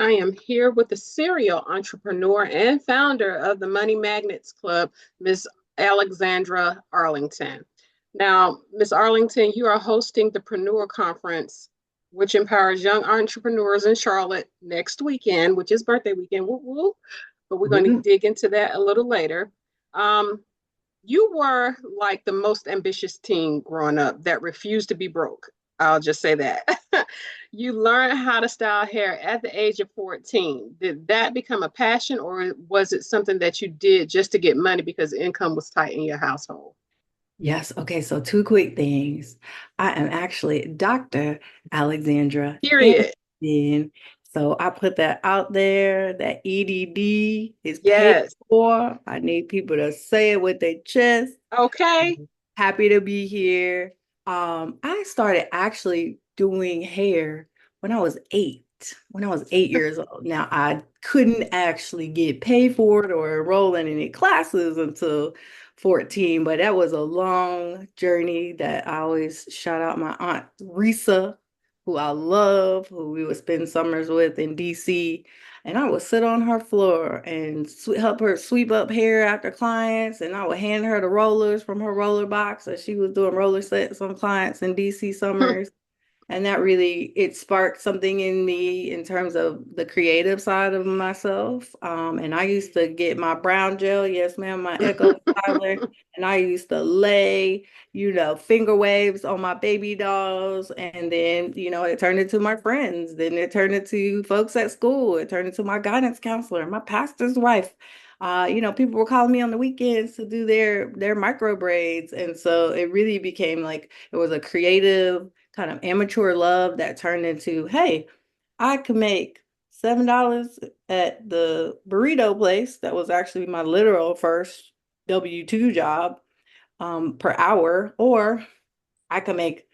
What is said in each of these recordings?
I am here with the serial entrepreneur and founder of the Money Magnates Club, Miss Alexandra Arlington. Now, Miss Arlington, you are hosting the Preneur Conference, which empowers young entrepreneurs in Charlotte next weekend, which is birthday weekend. Woo woo. But we're going to dig into that a little later. Um, you were like the most ambitious teen growing up that refused to be broke. I'll just say that. You learned how to style hair at the age of 14. Did that become a passion, or was it something that you did just to get money because income was tight in your household? Yes. Okay. So two quick things. I am actually Dr. Alexandra Period. Arrington. So I put that out there. That EDD is paid Yes. for. I need people to say it with their chest. Okay. Happy to be here. I started actually doing hair when I was 8. When I was 8 years old. Now I couldn't actually get paid for it or enroll in any classes until 14, but that was a long journey that I always shout out my aunt Risa, who I love, who we would spend summers with in DC. And I would sit on her floor and help her sweep up hair after clients. And I would hand her the rollers from her roller box as she was doing roller sets on clients in DC summers. And that really, it sparked something in me in terms of the creative side of myself. And I used to get my brown gel, yes, ma'am, my Echo Styler, and I used to lay, finger waves on my baby dolls. And then, it turned into my friends. Then it turned into folks at school. It turned into my guidance counselor, my pastor's wife. People were calling me on the weekends to do their micro braids. And so it really became like it was a creative kind of amateur love that turned into, hey, I could make $7 at the burrito place. That was actually my literal first W-2 job per hour, or I could make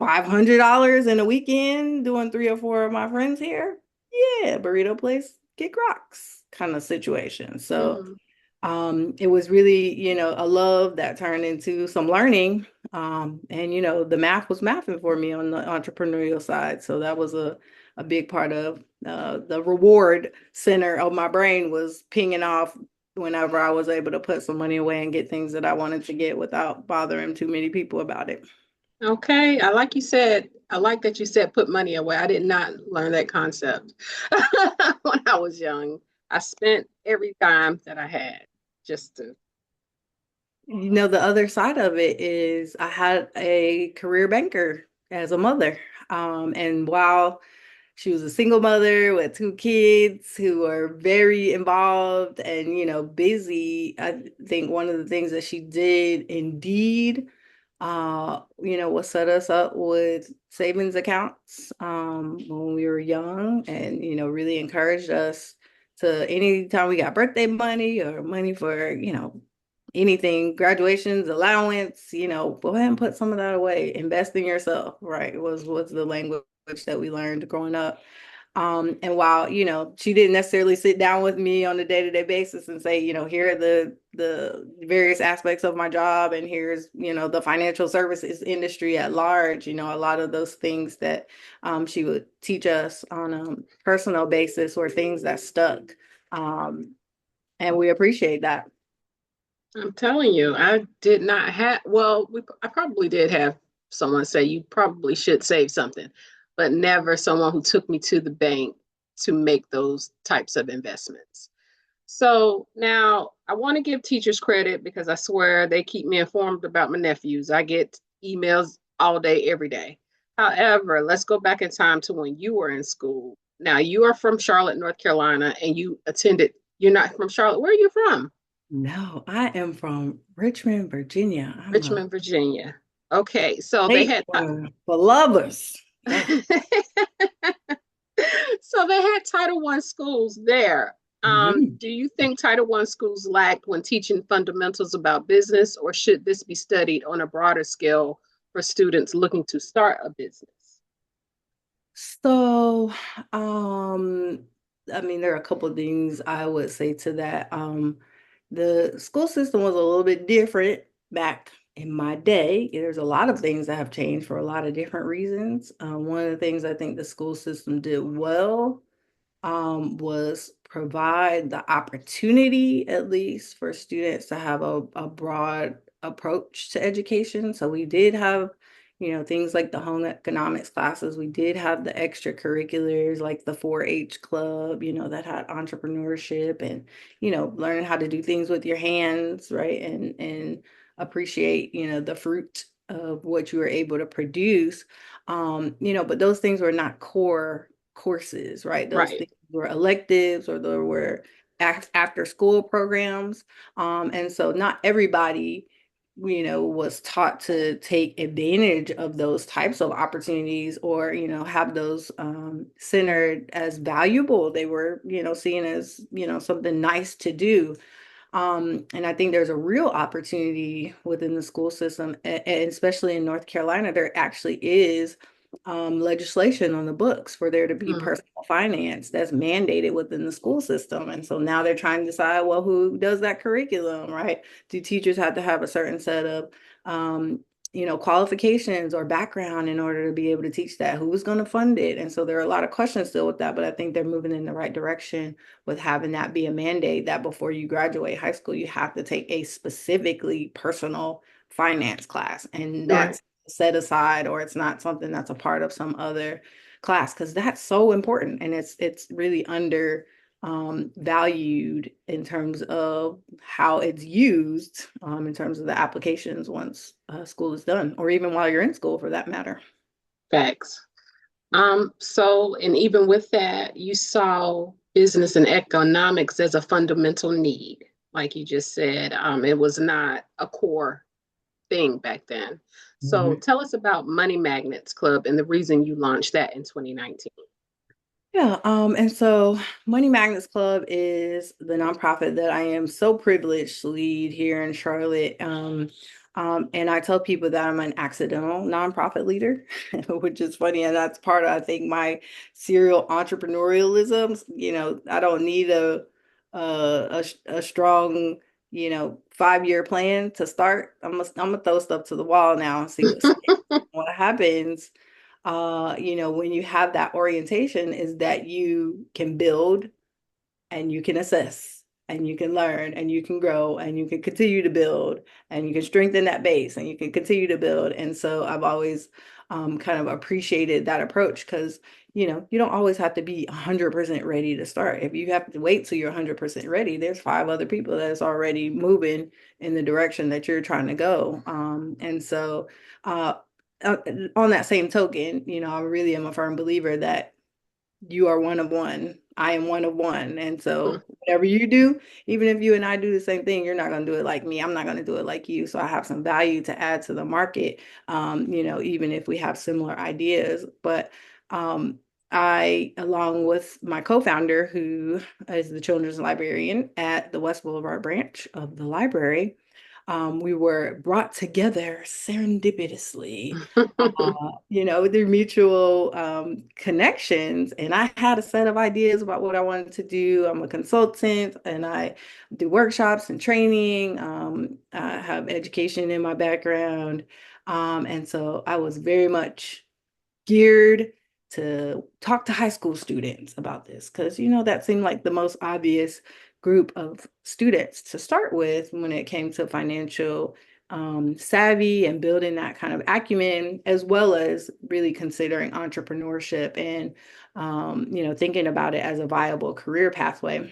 $500 in a weekend doing 3 or 4 of my friends here. Yeah, burrito place, kick rocks kind of situation. So Mhm. it was really, a love that turned into some learning. And, the math was mathing for me on the entrepreneurial side. So that was a big part of the reward center of my brain was pinging off whenever I was able to put some money away and get things that I wanted to get without bothering too many people about it. Okay. I like that you said put money away. I did not learn that concept when I was young. I spent every dime that I had just to. The other side of it is I had a career banker as a mother. And while she was a single mother with 2 kids who were very involved and, busy, I think one of the things that she did indeed, was set us up with savings accounts when we were young and, really encouraged us to anytime we got birthday money or money for, anything, graduations, allowance, go ahead and put some of that away. Invest in yourself, right? Was the language that we learned growing up. And while, she didn't necessarily sit down with me on a day-to-day basis and say, here are the various aspects of my job, and here's, the financial services industry at large, a lot of those things that she would teach us on a personal basis were things that stuck. And we appreciate that. I'm telling you, I did not have, well, I probably did have someone say you probably should save something, but never someone who took me to the bank to make those types of investments. So now I want to give teachers credit because I swear they keep me informed about my nephews. I get emails all day, every day. However, let's go back in time to when you were in school. Now you are from Charlotte, North Carolina, and you're not from Charlotte. Where are you from? No, I am from Richmond, Virginia. I'm a Richmond, Virginia. Okay, so they state had for lovers. Yeah. so they had Title I schools there. Mhm. Do you think Title I schools lacked when teaching fundamentals about business, or should this be studied on a broader scale for students looking to start a business? So, I mean, there are a couple of things I would say to that. The school system was a little bit different back in my day. There's a lot of things that have changed for a lot of different reasons. One of the things I think the school system did well was provide the opportunity, at least for students to have a broad approach to education. So we did have, things like the home economics classes. We did have the extracurriculars like the 4-H club, that had entrepreneurship and, learning how to do things with your hands, right? And appreciate, the fruit of what you were able to produce. But those things were not core courses, right? Those Right, things were electives or there were after school programs. And so not everybody, was taught to take advantage of those types of opportunities or, have those centered as valuable. They were, seen as, something nice to do. And I think there's a real opportunity within the school system, and especially in North Carolina, there actually is legislation on the books for there to be mhm, personal finance that's mandated within the school system. And so now they're trying to decide, well, who does that curriculum, right? Do teachers have to have a certain set of um, qualifications or background in order to be able to teach that? Who's going to fund it? And so there are a lot of questions still with that, but I think they're moving in the right direction with having that be a mandate that before you graduate high school, you have to take a specifically personal finance class and right. not set aside, or it's not something that's a part of some other class, because that's so important and it's really under valued in terms of how it's used in terms of the applications once school is done, or even while you're in school for that matter. Facts. So, and even with that, you saw business and economics as a fundamental need. Like you just said, it was not a core thing back then. So Mhm. tell us about Money Magnets Club and the reason you launched that in 2019. Yeah, and so Money Magnets Club is the nonprofit that I am so privileged to lead here in Charlotte. And I tell people that I'm an accidental nonprofit leader, which is funny, and that's part of, I think, my serial entrepreneurialism. I don't need a strong, 5-year plan to start. I'm gonna throw stuff to the wall now and see what sticks. What happens when you have that orientation is that you can build and you can assess and you can learn and you can grow and you can continue to build and you can strengthen that base and you can continue to build. And so I've always kind of appreciated that approach because, you don't always have to be 100% ready to start. If you have to wait till you're 100% ready, there's 5 other people that's already moving in the direction that you're trying to go. And so, uh, uh, on that same token, I really am a firm believer that you are one of one. I am one of one. And so whatever you do, even if you and I do the same thing, you're not going to do it like me. I'm not going to do it like you. So I have some value to add to the market, even if we have similar ideas. But I, along with my co-founder, who is the children's librarian at the West Boulevard branch of the library, we were brought together serendipitously through mutual connections. And I had a set of ideas about what I wanted to do. I'm a consultant and I do workshops and training. I have education in my background. And so I was very much geared to talk to high school students about this because, that seemed like the most obvious group of students to start with when it came to financial savvy and building that kind of acumen, as well as really considering entrepreneurship and, thinking about it as a viable career pathway.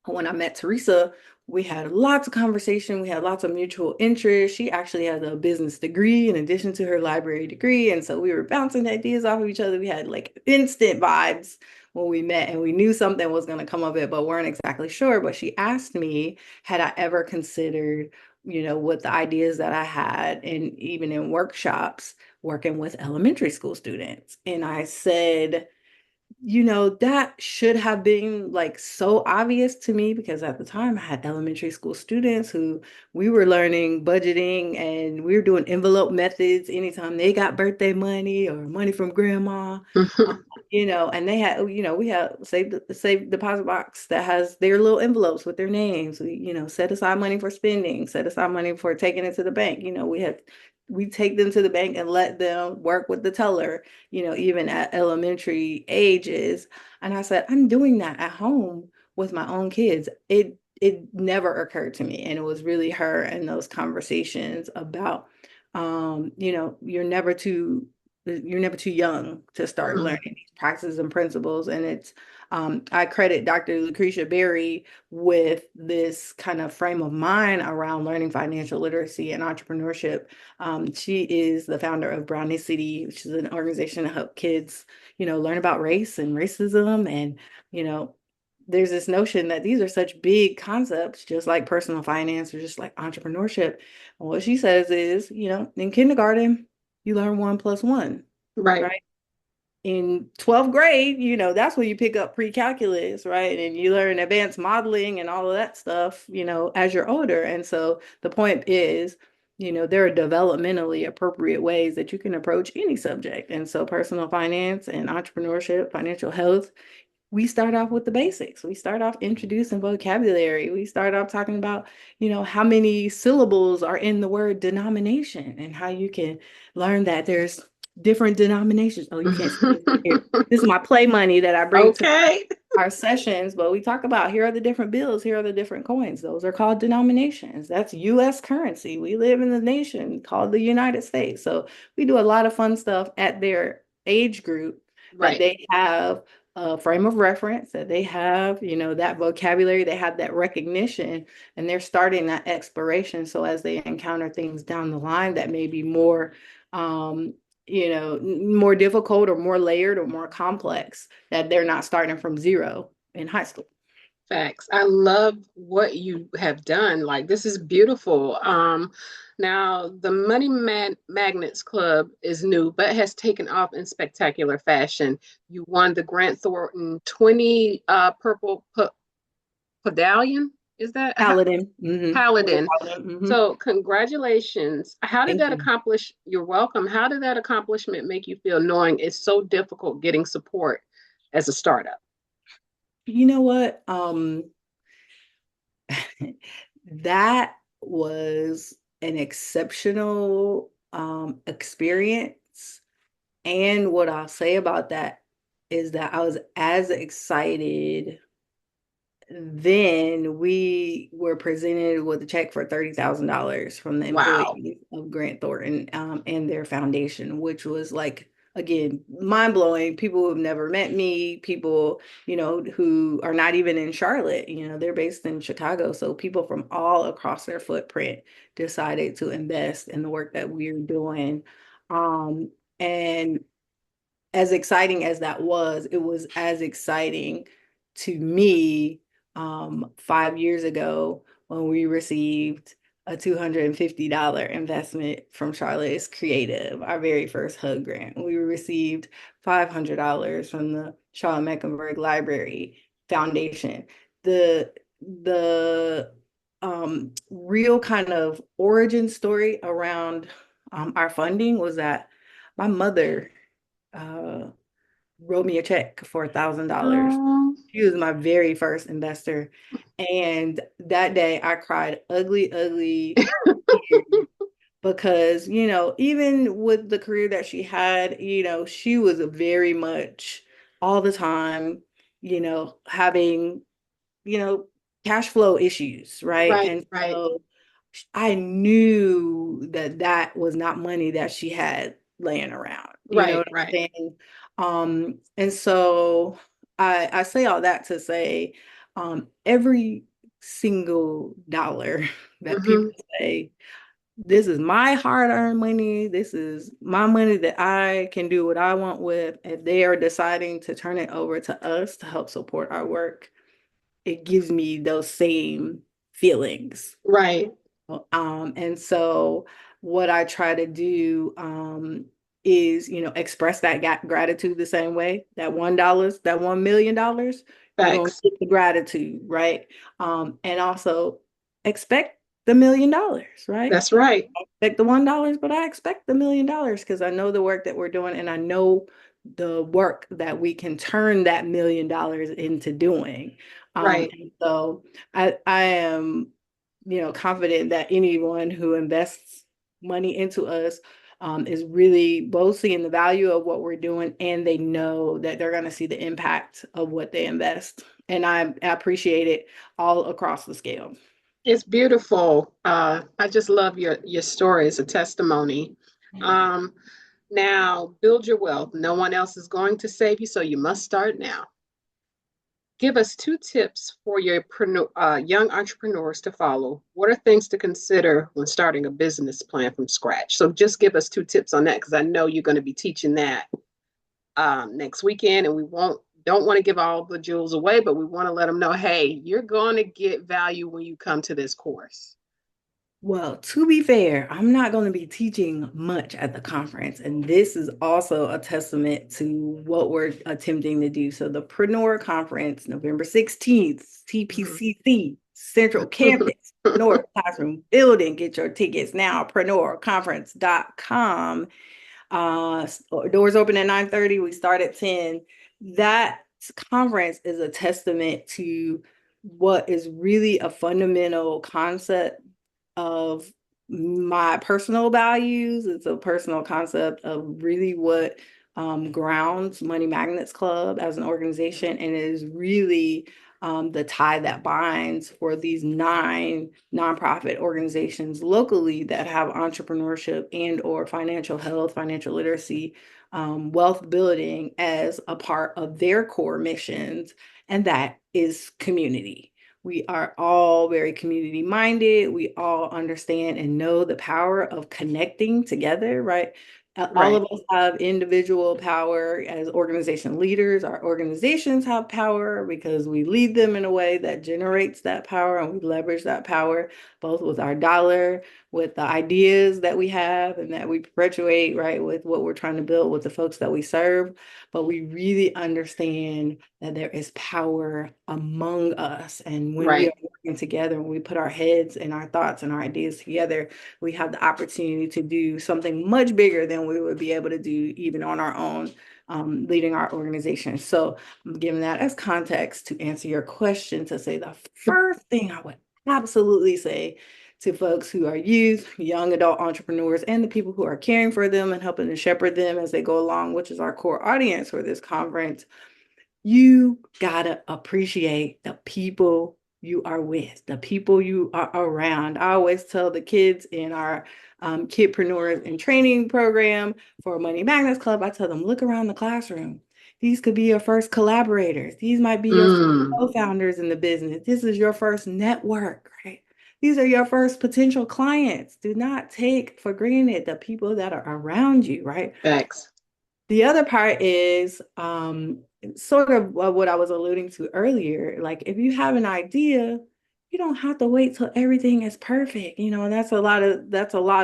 When I met Teresa, we had lots of conversation. We had lots of mutual interest. She actually has a business degree in addition to her library degree. And so we were bouncing ideas off of each other. We had like instant vibes when we met and we knew something was going to come of it, but weren't exactly sure. But she asked me, had I ever considered, with the ideas that I had, and even in workshops, working with elementary school students. And I said, that should have been like so obvious to me because at the time I had elementary school students who we were learning budgeting and we were doing envelope methods anytime they got birthday money or money from grandma. And they had, we had save deposit box that has their little envelopes with their names. We, set aside money for spending, set aside money for taking it to the bank. We had we take them to the bank and let them work with the teller, even at elementary ages. And I said, I'm doing that at home with my own kids. It never occurred to me. And it was really her and those conversations about, you're never too young to start Mhm. learning these practices and principles. And I credit Dr. Lucretia Berry with this kind of frame of mind around learning financial literacy and entrepreneurship. She is the founder of Brownicity, which is an organization to help kids, learn about race and racism. And, there's this notion that these are such big concepts, just like personal finance or just like entrepreneurship. And what she says is, in kindergarten, you learn 1 + 1, Right. right? In 12th grade, that's when you pick up pre-calculus, right? And you learn advanced modeling and all of that stuff, as you're older. And so the point is, there are developmentally appropriate ways that you can approach any subject. And so personal finance and entrepreneurship, financial health, we start off with the basics. We start off introducing vocabulary. We start off talking about, how many syllables are in the word denomination and how you can learn that there's different denominations. Oh, you can't see this here. This is my play money that I bring to Okay. our sessions, but we talk about here are the different bills, here are the different coins. Those are called denominations. That's US currency. We live in the nation called the United States. So we do a lot of fun stuff at their age group that Right. they have a frame of reference, that they have, that vocabulary, they have that recognition, and they're starting that exploration. So as they encounter things down the line that may be more, more difficult or more layered or more complex, that they're not starting from zero in high school. Facts. I love what you have done. Like, this is beautiful. Now the Magnets Club is new, but has taken off in spectacular fashion. You won the Grant Thornton 20 Purple Padalian. Is that Paladin. Mm-hmm. Paladin? Mm-hmm. So congratulations. How did Thank that you. accomplish? You're welcome. How did that accomplishment make you feel knowing it's so difficult getting support as a startup? You know what? That was an exceptional experience. And what I'll say about that is that I was as excited then. We were presented with a check for $30,000 from the Wow. employees of Grant Thornton and their foundation, which was like, again, mind blowing. People who have never met me, people, who are not even in Charlotte, they're based in Chicago. So people from all across their footprint decided to invest in the work that we're doing. And as exciting as that was, it was as exciting to me 5 years ago when we received a $250 investment from Charlotte's Creative, our very first HUG grant. We received $500 from the Charlotte Mecklenburg Library Foundation. The real kind of origin story around our funding was that my mother uh, wrote me a check for $1,000. Oh, She was my very first investor. And that day I cried ugly, ugly tears because, even with the career that she had, she was very much all the time, having, you know, cash flow issues, right? right, And right, so I knew that that was not money that she had laying around. You know right, what I'm right. saying? And so I say all that to say, every single dollar that people Hmm. say, this is my hard-earned money, this is my money that I can do what I want with, if they are deciding to turn it over to us to help support our work, it gives me those same feelings. Right, And so what I try to do is, express that gratitude the same way. That $1, that $1 million, you're gonna facts. get the gratitude, right? And also expect the $1 million, right? That's right, Expect the $1, but I expect the $1 million because I know the work that we're doing and I know the work that we can turn that $1 million into doing. right. And so I am, confident that anyone who invests money into us is really both seeing the value of what we're doing, and they know that they're going to see the impact of what they invest. And I appreciate it all across the scale. It's beautiful. I just love your story. It's a testimony. Um, Now, build your wealth. No one else is going to save you, so you must start now. Give us two tips for your young entrepreneurs to follow. What are things to consider when starting a business plan from scratch? So just give us two tips on that because I know you're going to be teaching that next weekend, and we won't don't want to give all the jewels away, but we want to let them know, hey, you're going to get value when you come to this course. Well, to be fair, I'm not going to be teaching much at the conference, and this is also a testament to what we're attempting to do. So, the Preneur Conference, November 16th, TPCC, Central Campus, North Classroom Building. Get your tickets now, preneurconference.com. Doors open at 9:30. We start at 10. That conference is a testament to what is really a fundamental concept of my personal values. It's a personal concept of really what grounds Money Magnates Club as an organization, and it is really the tie that binds for these 9 nonprofit organizations locally that have entrepreneurship and or financial health, financial literacy, wealth building as a part of their core missions, and that is community. We are all very community minded. We all understand and know the power of connecting together, right? All Right, of us have individual power as organization leaders. Our organizations have power because we lead them in a way that generates that power, and we leverage that power both with our dollar, with the ideas that we have and that we perpetuate, right, with what we're trying to build with the folks that we serve. But we really understand that there is power among us. And when we are right, working together, when we put our heads and our thoughts and our ideas together, we have the opportunity to do something much bigger than we would be able to do even on our own, leading our organization. So I'm giving that as context to answer your question, to say the first thing I would absolutely say to folks who are youth, young adult entrepreneurs, and the people who are caring for them and helping to shepherd them as they go along, which is our core audience for this conference. You gotta appreciate the people you are with, the people you are around. I always tell the kids in our kidpreneurs and training program for Money Magnets Club, I tell them, look around the classroom. These could be your first collaborators. These might be your mm, co-founders in the business. This is your first network, right? These are your first potential clients. Do not take for granted the people that are around you, right? thanks. The other part is sort of what I was alluding to earlier. Like, if you have an idea, you don't have to wait till everything is perfect. And that's a lot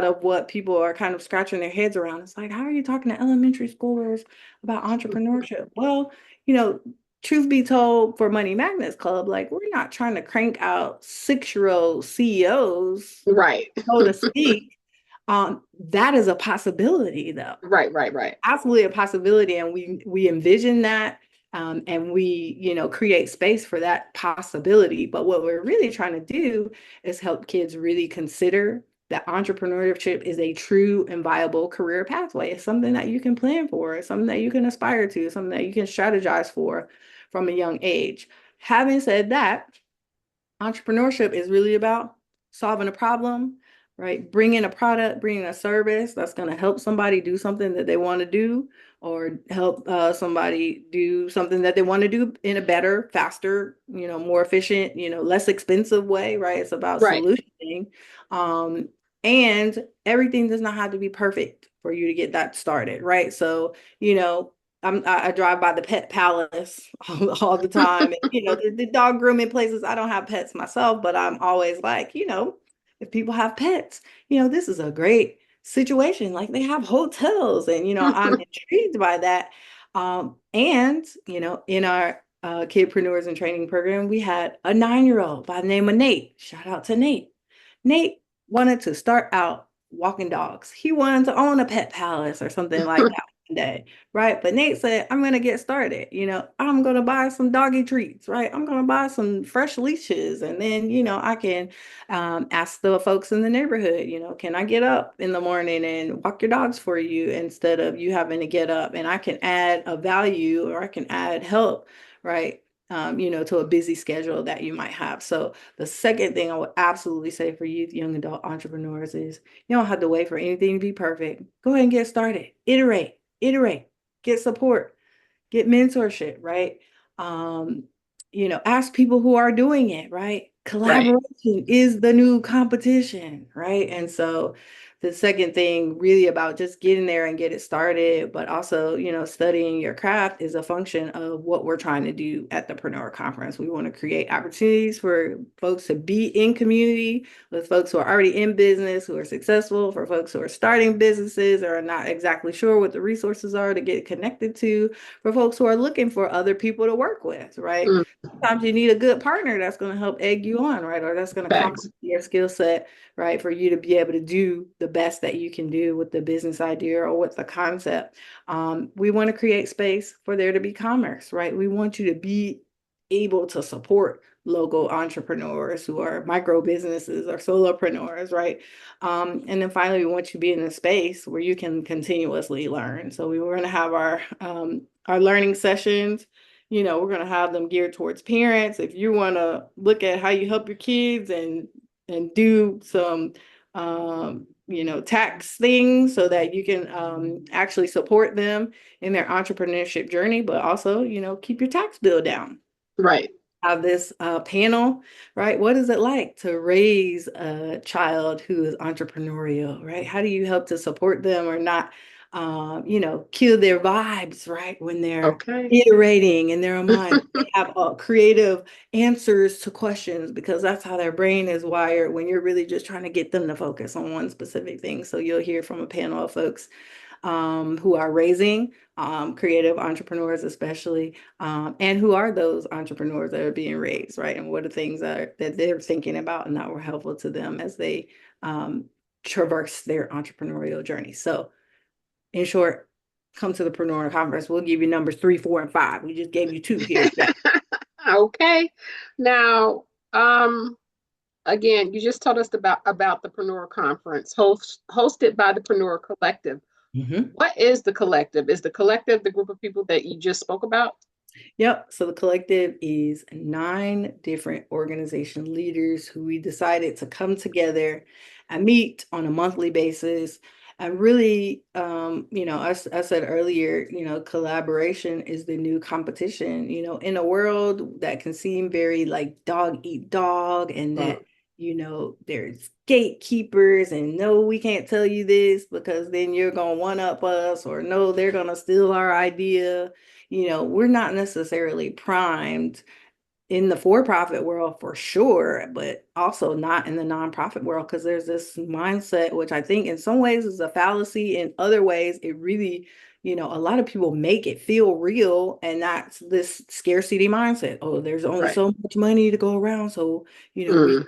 of what people are kind of scratching their heads around. It's like, how are you talking to elementary schoolers about entrepreneurship? Well, you know, truth be told, for Money Magnets Club, like, we're not trying to crank out 6-year-old CEOs, Right, so to speak. That is a possibility, though, right. absolutely a possibility, and we envision that, and we create space for that possibility. But what we're really trying to do is help kids really consider that entrepreneurship is a true and viable career pathway. It's something that you can plan for. It's something that you can aspire to. It's something that you can strategize for from a young age. Having said that, entrepreneurship is really about solving a problem, right? Bringing a product, bringing a service that's going to help somebody do something that they want to do, or help somebody do something that they want to do in a better, faster, more efficient, less expensive way, right? It's about Right. solutioning. And everything does not have to be perfect for you to get that started, right? So, I drive by the pet palace all the time. And, the dog grooming places, I don't have pets myself, but I'm always like, if people have pets, this is a great situation. Like, they have hotels, and, I'm intrigued by that. And, in our kidpreneurs and training program, we had a 9-year-old by the name of Nate. Shout out to Nate. Nate wanted to start out walking dogs. He wanted to own a pet palace or something like that. day, right? But Nate said, I'm going to get started. I'm going to buy some doggy treats, right? I'm going to buy some fresh leashes. And then, I can ask the folks in the neighborhood, can I get up in the morning and walk your dogs for you instead of you having to get up? And I can add a value or I can add help, right? To a busy schedule that you might have. So the second thing I would absolutely say for youth, young adult entrepreneurs is you don't have to wait for anything to be perfect. Go ahead and get started. Iterate, get support, get mentorship, right? Um, ask people who are doing it, right? Right. Collaboration is the new competition, right? And so the second thing really about just getting there and get it started, but also, studying your craft is a function of what we're trying to do at the Preneur Conference. We want to create opportunities for folks to be in community with folks who are already in business, who are successful, for folks who are starting businesses or are not exactly sure what the resources are to get connected to, for folks who are looking for other people to work with, right? Mm, Sometimes you need a good partner that's going to help egg you on, right? Or that's going to facts. complement your skill set, right? For you to be able to do the best that you can do with the business idea or with the concept. We want to create space for there to be commerce, right? We want you to be able to support local entrepreneurs who are micro businesses or solopreneurs, right? And then finally, we want you to be in a space where you can continuously learn. So we were going to have our learning sessions. We're going to have them geared towards parents. If you want to look at how you help your kids and do some tax things so that you can actually support them in their entrepreneurship journey, but also, keep your tax bill down. Right. Have this panel, right? What is it like to raise a child who is entrepreneurial, right? How do you help to support them or not, kill their vibes, right? When they're Okay. iterating in their own mind, they have creative answers to questions because that's how their brain is wired when you're really just trying to get them to focus on one specific thing. So you'll hear from a panel of folks who are raising creative entrepreneurs, especially, and who are those entrepreneurs that are being raised, right? And what are things that they're thinking about and that were helpful to them as they traverse their entrepreneurial journey. So, in short, come to the Preneur Conference. We'll give you numbers 3, 4, and 5. We just gave you 2 here today. Okay. Now, again, you just told us about the Preneur Conference, hosted by the Preneur Collective. Mhm. What is the collective? Is the collective the group of people that you just spoke about? Yep. So the collective is 9 different organization leaders who we decided to come together and meet on a monthly basis. And really, I said earlier, collaboration is the new competition, in a world that can seem very like dog eat dog and Mm, that, there's gatekeepers and no, we can't tell you this because then you're going to one up us or no, they're going to steal our idea. We're not necessarily primed in the for-profit world for sure, but also not in the nonprofit world because there's this mindset, which I think in some ways is a fallacy. In other ways, it really, a lot of people make it feel real, and that's this scarcity mindset. Oh, there's only right. so much money to go around, so we Mm,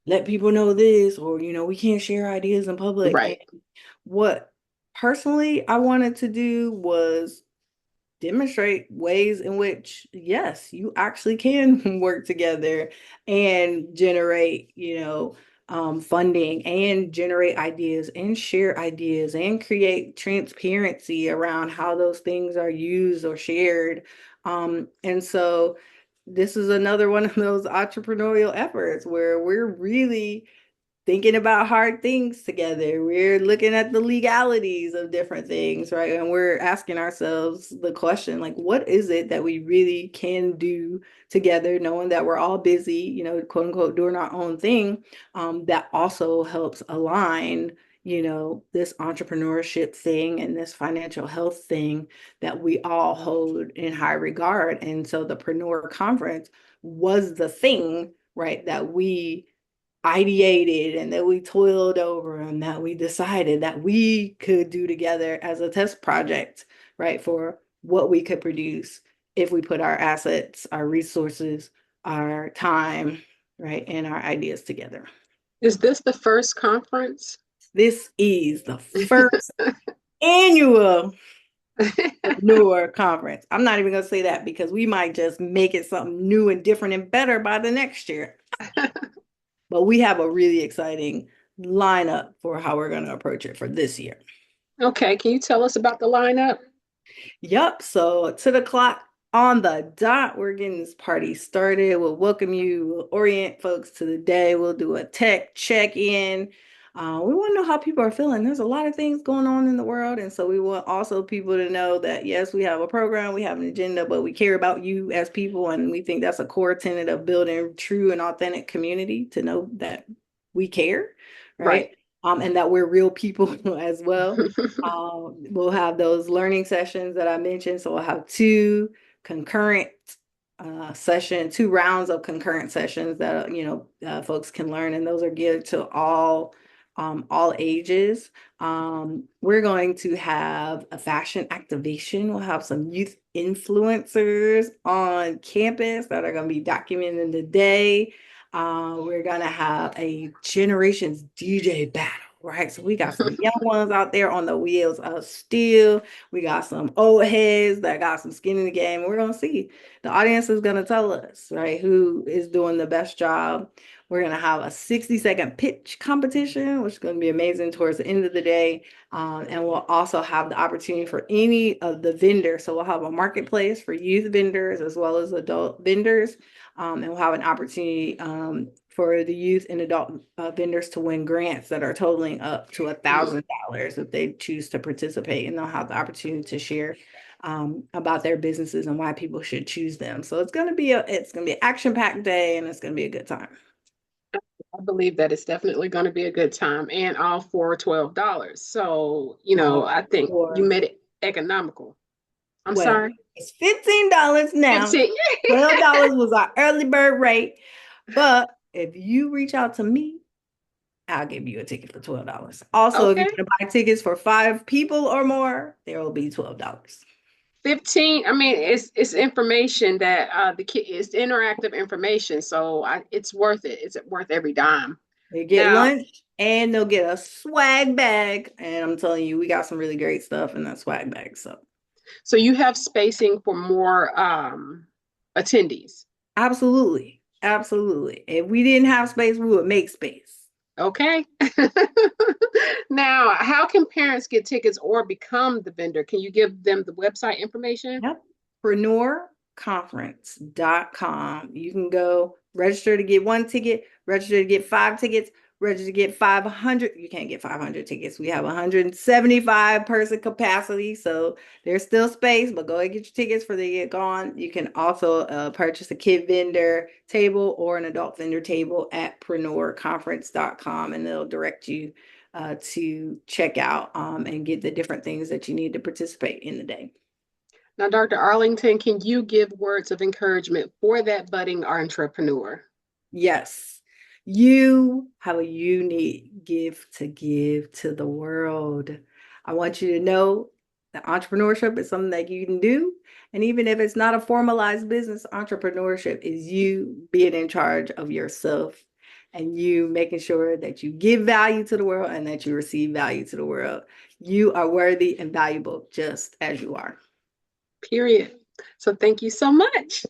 let people know this, or we can't share ideas in public. And right. what personally I wanted to do was demonstrate ways in which, yes, you actually can work together and generate, funding and generate ideas and share ideas and create transparency around how those things are used or shared. And so this is another one of those entrepreneurial efforts where we're really thinking about hard things together. We're looking at the legalities of different things, right? And we're asking ourselves the question, like, what is it that we really can do together, knowing that we're all busy, quote unquote, doing our own thing, that also helps align, this entrepreneurship thing and this financial health thing that we all hold in high regard. And so the Preneur Conference was the thing, right, that we ideated and that we toiled over and that we decided that we could do together as a test project, right, for what we could produce if we put our assets, our resources, our time, right, and our ideas together. Is this the first conference? This is the first annual. Preneur conference. I'm not even going to say that because we might just make it something new and different and better by the next year. But we have a really exciting lineup for how we're going to approach it for this year. Okay, can you tell us about the lineup? Yep. So to the clock on the dot, we're getting this party started. We'll welcome you. We'll orient folks to the day. We'll do a tech check-in. We want to know how people are feeling. There's a lot of things going on in the world. And so we want also people to know that, yes, we have a program, we have an agenda, but we care about you as people. And we think that's a core tenet of building true and authentic community, to know that we care, Right. right? And that we're real people as well. We'll have those learning sessions that I mentioned. So we'll have two rounds of concurrent sessions that folks can learn, and those are geared to all ages. We're going to have a fashion activation. We'll have some youth influencers on campus that are going to be documenting the day. We're going to have a generations DJ battle. Right. So we got some young ones out there on the wheels of steel. We got some old heads that got some skin in the game. And we're going to see. The audience is going to tell us, right, who is doing the best job. We're going to have a 60-second pitch competition, which is going to be amazing towards the end of the day. And we'll also have the opportunity for any of the vendors. So we'll have a marketplace for youth vendors as well as adult vendors. And we'll have an opportunity for the youth and adult vendors to win grants that are totaling up to $1,000 if they choose to participate, and they'll have the opportunity to share about their businesses and why people should choose them. So it's going to be an action-packed day, and it's going to be a good time. I believe that it's definitely going to be a good time, and all for $12. So, I think you made it economical. I'm Well, sorry. it's $15 now. 15. $12 was our early bird rate. But if you reach out to me, I'll give you a ticket for $12. Also, if you Okay. want to buy tickets for 5 people or more, there will be $12. 15. I mean, it's information that the kid, it's interactive information, so it's worth it. It's worth every dime. They get Now, lunch and they'll get a swag bag. And I'm telling you, we got some really great stuff in that swag bag. so you have spacing for more attendees. Absolutely. Absolutely. If we didn't have space, we would make space. Okay. Now, how can parents get tickets or become the vendor? Can you give them the website information? Yep. preneurconference.com. You can go register to get 1 ticket, register to get 5 tickets, register to get 500. You can't get 500 tickets. We have 175 person capacity. So there's still space, but go ahead and get your tickets before they get gone. You can also purchase a kid vendor table or an adult vendor table at preneurconference.com, and they'll direct you to check out and get the different things that you need to participate in the day. Now, Dr. Arlington, can you give words of encouragement for that budding entrepreneur? Yes, you have a unique gift to give to the world. I want you to know that entrepreneurship is something that you can do. And even if it's not a formalized business, entrepreneurship is you being in charge of yourself and you making sure that you give value to the world and that you receive value to the world. You are worthy and valuable just as you are. Period. So thank you so much.